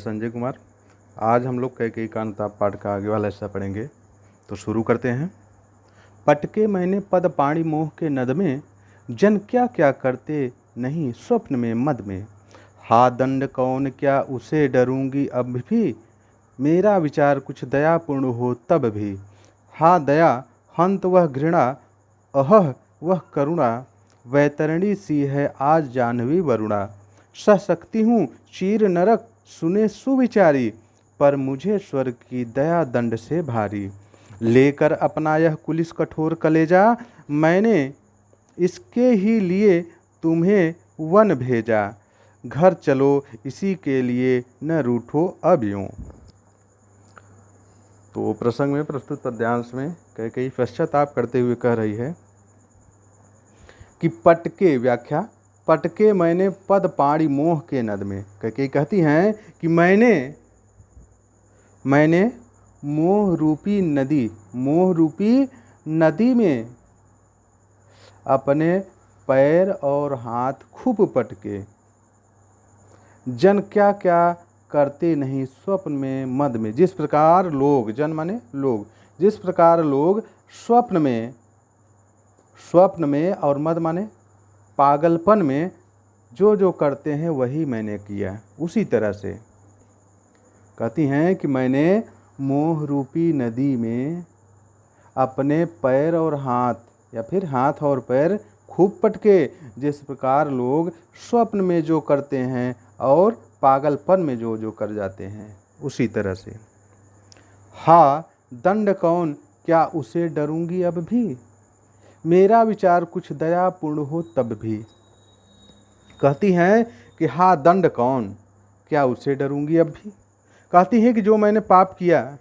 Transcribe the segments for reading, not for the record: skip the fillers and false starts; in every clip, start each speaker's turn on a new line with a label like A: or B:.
A: संजय कुमार। आज हम लोग कैकेयी कांता पाठ का आगे वाला हिस्सा पढ़ेंगे, तो शुरू करते हैं। पटके मैंने पद पाणी मोह के नद में, जन क्या क्या करते नहीं स्वप्न में मद में। हा दंड कौन क्या उसे डरूंगी अब भी, मेरा विचार कुछ दयापूर्ण हो तब भी। हा दया हंत वह घृणा, अहह वह करुणा, वैतरणी सी है आज जाह्नवी वरुणा। सह सकती हूँ चीर नरक सुने सुविचारी, पर मुझे स्वर्ग की दया दंड से भारी। लेकर अपना यह कुलिस कठोर कलेजा, मैंने इसके ही लिए तुम्हें वन भेजा। घर चलो इसी के लिए न रूठो अब यूं। तो प्रसंग में प्रस्तुत पद्यांश में कैकेयी पश्चाताप करते हुए कह रही है कि पटके व्याख्या, पटके मैंने पद पाणी मोह के नद में। कैकेयी कहती हैं कि मैंने मोह रूपी नदी में अपने पैर और हाथ खूब पटके। जन क्या क्या करते नहीं स्वप्न में मद में। जिस प्रकार लोग, जन माने लोग, जिस प्रकार लोग स्वप्न में और मद माने पागलपन में जो जो करते हैं वही मैंने किया। उसी तरह से कहती हैं कि मैंने मोह रूपी नदी में अपने पैर और हाथ या फिर हाथ और पैर खूब पटके। जिस प्रकार लोग स्वप्न में जो करते हैं और पागलपन में जो जो कर जाते हैं, उसी तरह से। हा दंड कौन क्या उसे डरूंगी अब भी, मेरा विचार कुछ दयापूर्ण हो तब भी। कहती हैं कि हा दंड कौन क्या उसे डरूंगी अब भी। कहती हैं कि जो मैंने पाप किया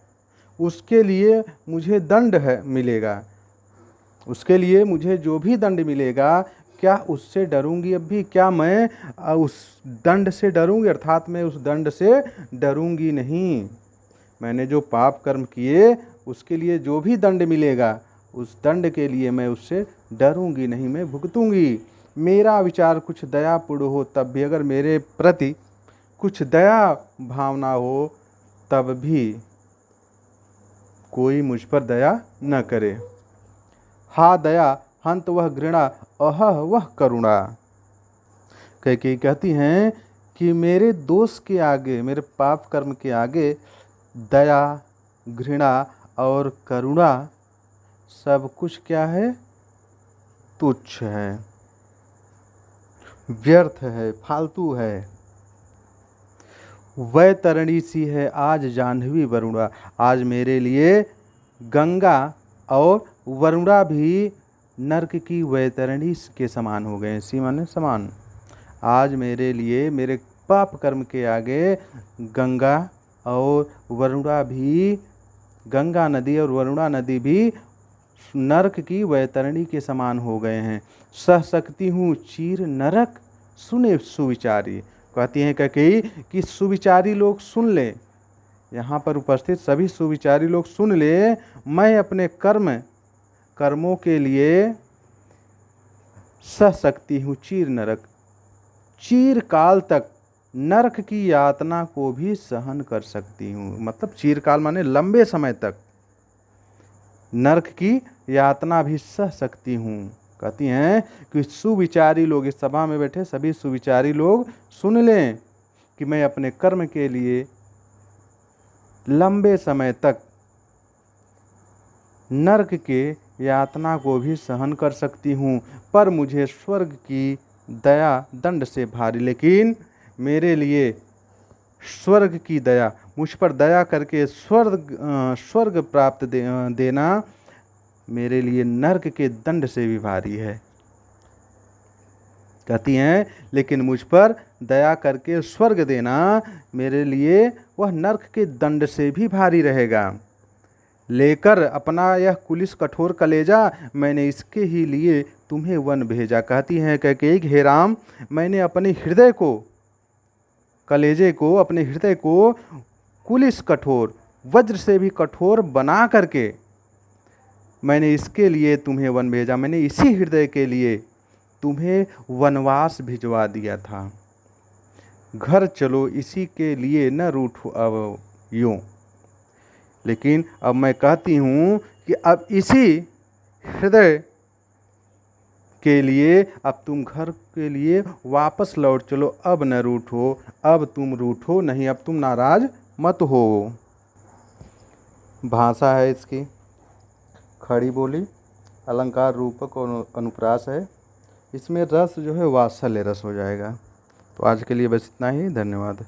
A: उसके लिए मुझे दंड है मिलेगा, उसके लिए मुझे जो भी दंड मिलेगा क्या उससे डरूंगी अब भी। क्या मैं उस दंड से डरूंगी, अर्थात मैं उस दंड से डरूंगी नहीं। मैंने जो पाप कर्म किए उसके लिए जो भी दंड मिलेगा उस दंड के लिए मैं उससे डरूंगी नहीं, मैं भुगतूंगी। मेरा विचार कुछ दयापूर्ण हो तब भी, अगर मेरे प्रति कुछ दया भावना हो तब भी कोई मुझ पर दया न करे। हा दया हंत वह घृणा, अहह वह करुणा। कैकेयी कहती हैं कि मेरे दोष के आगे, मेरे पाप कर्म के आगे दया, घृणा और करुणा सब कुछ क्या है, तुच्छ है, व्यर्थ है, फालतू है। वैतरणी सी है आज जाह्नवी वरुणा, आज मेरे लिए गंगा और वरुणा भी नरक की वैतरणी के समान हो गए। सी माने समान। आज मेरे लिए मेरे पाप कर्म के आगे गंगा और वरुणा भी, गंगा नदी और वरुणा नदी भी नरक की वैतरणी के समान हो गए हैं। सह सकती हूँ चीर नरक सुने सुविचारी। कहती हैं कैकेयी कि सुविचारी लोग सुन ले, यहाँ पर उपस्थित सभी सुविचारी लोग सुन ले, मैं अपने कर्मों के लिए सह सकती हूँ चीर नरक, चीर काल तक नरक की यातना को भी सहन कर सकती हूँ। मतलब चीर काल माने लंबे समय तक नरक की यातना भी सह सकती हूँ। कहती हैं कि सुविचारी लोग, इस सभा में बैठे सभी सुविचारी लोग सुन लें कि मैं अपने कर्म के लिए लंबे समय तक नरक के यातना को भी सहन कर सकती हूँ, पर मुझे स्वर्ग की दया दंड से भारी। लेकिन मेरे लिए स्वर्ग की दया, मुझ पर दया करके स्वर्ग प्राप्त देना मेरे लिए नरक के दंड से भी भारी है। कहती हैं लेकिन मुझ पर दया करके स्वर्ग देना मेरे लिए वह नरक के दंड से भी भारी रहेगा। लेकर अपना यह कुलिस कठोर कलेजा, मैंने इसके ही लिए तुम्हें वन भेजा। कहती हैं कैकेयी हे राम, मैंने अपने हृदय को, कलेजे को, अपने हृदय को कुलिस कठोर, वज्र से भी कठोर बना करके मैंने इसके लिए तुम्हें वन भेजा। मैंने इसी हृदय के लिए तुम्हें वनवास भिजवा दिया था। घर चलो इसी के लिए न रूठो अब यूं। लेकिन अब मैं कहती हूँ कि अब इसी हृदय के लिए अब तुम घर के लिए वापस लौट चलो, अब न रूठो, अब तुम रूठो नहीं, अब तुम नाराज मत हो। भाषा है इसकी खड़ी बोली, अलंकार रूपक और अनुप्रास है। इसमें रस जो है वात्सल्य रस हो जाएगा। तो आज के लिए बस इतना ही, धन्यवाद।